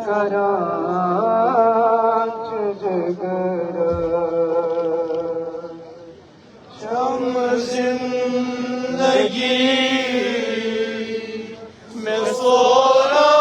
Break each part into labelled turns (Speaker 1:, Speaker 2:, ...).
Speaker 1: करांच जगरा शम जिंदगी में सोरा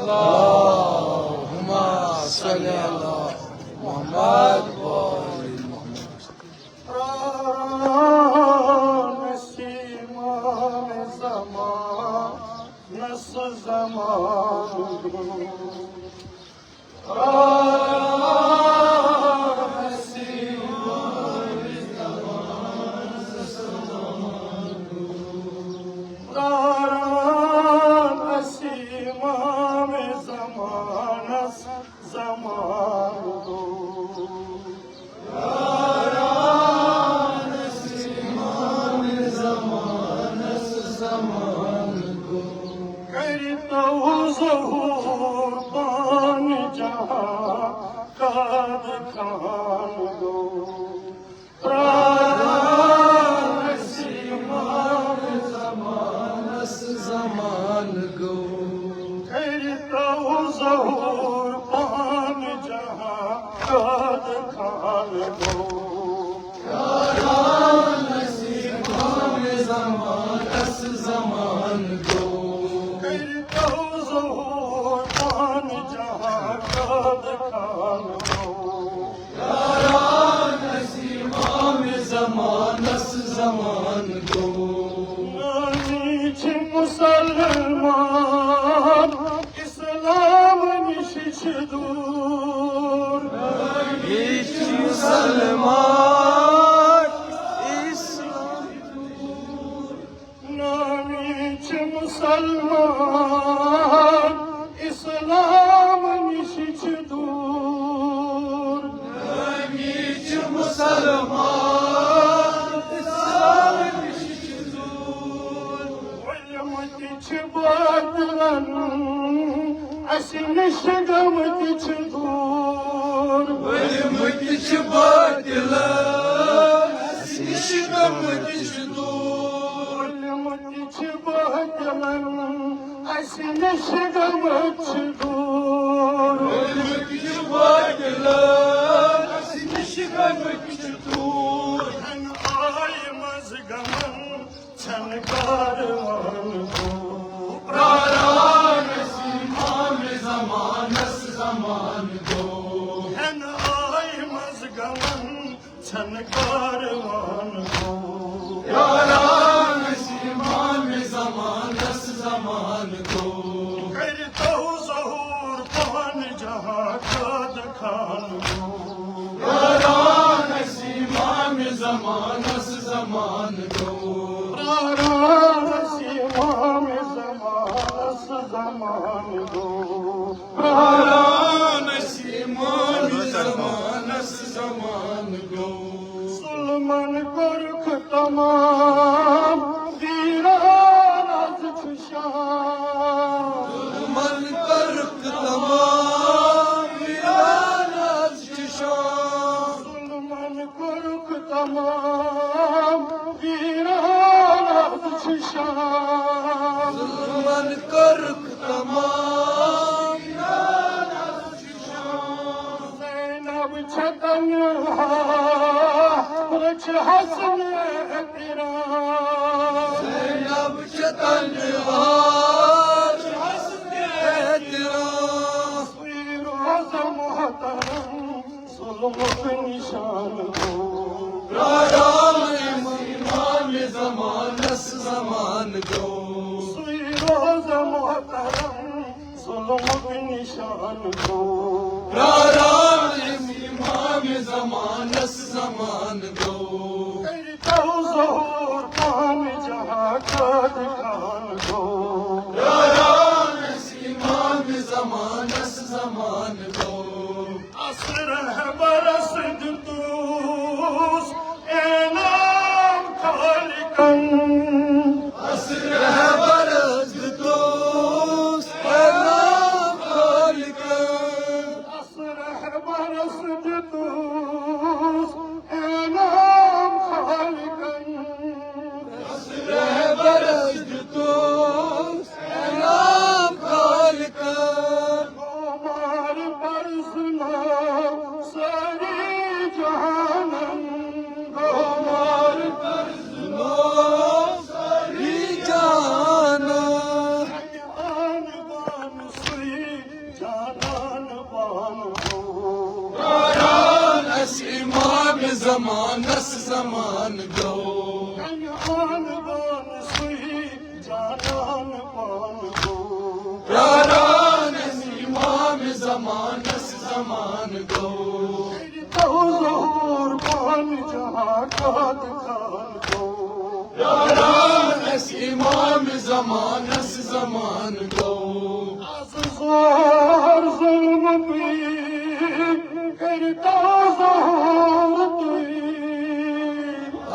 Speaker 2: Allahumma salli ala Muhammad wa ali Muhammad.
Speaker 1: Zaman गमन छन कारवान को
Speaker 2: यारान सीमान जमानस जमान को
Speaker 1: करता ज़हूर पान जहाँ का दखान को
Speaker 2: यारान सीमान जमानस जमान को
Speaker 1: प्राण सीमा में ज़मानस ज़मान को
Speaker 2: यारान सीमान जमानस जमान को
Speaker 1: सुलमन कुर्ख तमाम वीरान अज खुशान
Speaker 2: मन करक तमाम वीरान अज शान
Speaker 1: सुलमन कुर्ख तमाम वीरान अज खुशान
Speaker 2: मन करक तमाम वीरान अज शान
Speaker 1: ज़ैनब छतन रच हसन एहतिराम
Speaker 2: ज़ैनब चतनहार हस्ते एहतिराम
Speaker 1: फ़िरोज़ मोहतरम सुलमुख निशान हो
Speaker 2: राम इमाम ज़मानस ज़मान को
Speaker 1: फ़िरोज़ मोहतरम सुलमुख निशान हो
Speaker 2: राम इमाम ज़मानस ज़मान को
Speaker 1: करता ज़हूर पान जहाँ का दिखान हो
Speaker 2: राम इमाम ज़मानस ज़मान को
Speaker 1: असर है बरस दूस एनाम खालिकन
Speaker 2: असर है बरस दोस्त नाम खालिक
Speaker 1: असर है बरस दूस एनाम खालिकन
Speaker 2: बरस दोस्त नाम खालिक
Speaker 1: गोमार परसना सारी जहानन गोमार
Speaker 2: सारी जाना
Speaker 1: आन बान सुई जानान बान हो
Speaker 2: रानस इमाम ज़मानस ज़मान गो
Speaker 1: आन बान सुई जानान बान हो
Speaker 2: रानस इमाम ज़मानस ज़मान गो
Speaker 1: तो ज़हूर पान जहाँ का दिखान को
Speaker 2: रानस इमाम ज़मानस ज़मान गो
Speaker 1: ज़ोर ज़ुल्म भी करता ज़हूर तुई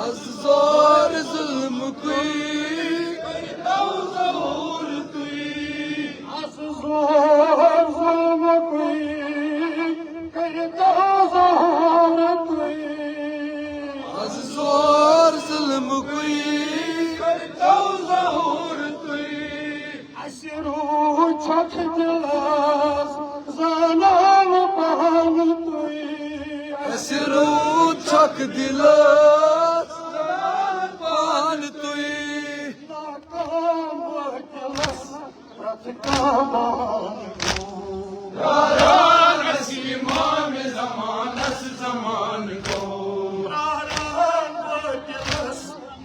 Speaker 2: अज़ोर ज़ुल्म कोई ज़हूर तुई
Speaker 1: ज़ोर ज़ुल्म कोई करता ज़हूर तुई
Speaker 2: अज़ोर ज़ुल्म कोई ज़हूर तुई
Speaker 1: अशरू छठ दिलास ज़नान पान तुई
Speaker 2: असरू छक दिलास पान तुई
Speaker 1: नाकाम दिलस रथ का मान को
Speaker 2: रानस इमाम ज़मानस ज़मान को
Speaker 1: प्राण दिलस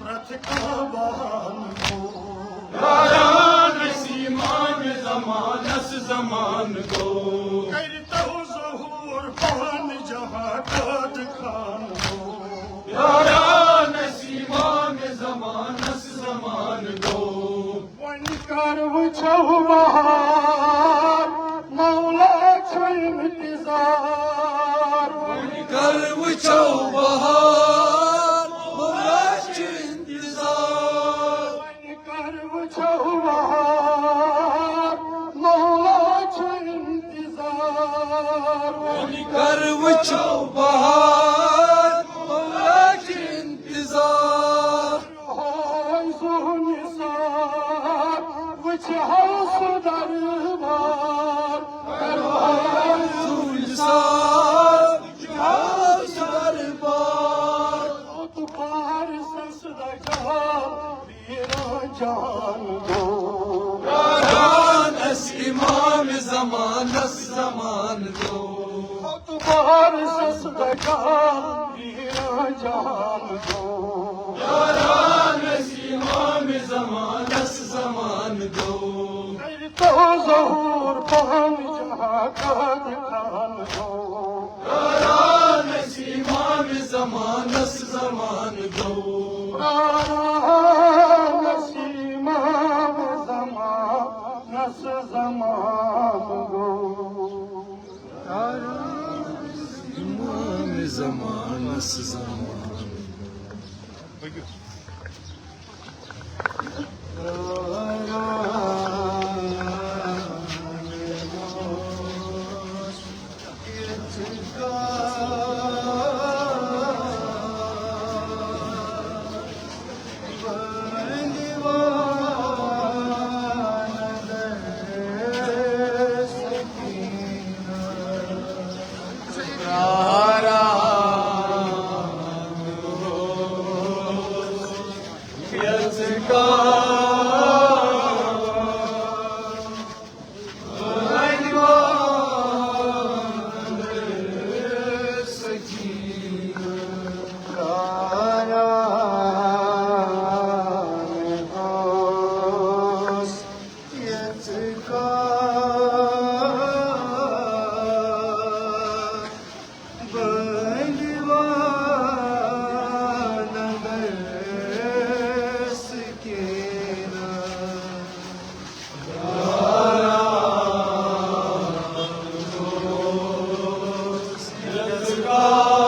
Speaker 1: रथ का मान को
Speaker 2: रानस इमाम ज़मानस ज़मान को
Speaker 1: करता ज़हूर पान जहाँ का दिखान हो
Speaker 2: रानस इमाम ज़मानस ज़मान को
Speaker 1: वन कर वुछो बहार मौला छो इंतजार
Speaker 2: कर वुछो बहार मौला छ इंतजार
Speaker 1: वन कर वुछो बहार मौला छो इंतजार
Speaker 2: कर वुछो बहार मौला छ इंतजार
Speaker 1: होय सुनिसार वुछ हौस दरबार
Speaker 2: सुनसार हाउस दरबार
Speaker 1: तू पार ससदा जहां वीरा जान दो
Speaker 2: रानस इमाम ज़मानस ज़मान को
Speaker 1: तू पार ससदा जहान वीरा जान दो
Speaker 2: यारान सीमाम ज़मानस ज़मान दो
Speaker 1: तो ज़हूर पान जहाँ का दिखान दो
Speaker 2: यारान सीमाम ज़मानस ज़मान दो
Speaker 1: नसीमा ज़मानस ज़मान दो
Speaker 2: इमाम ज़मानस ज़मान God.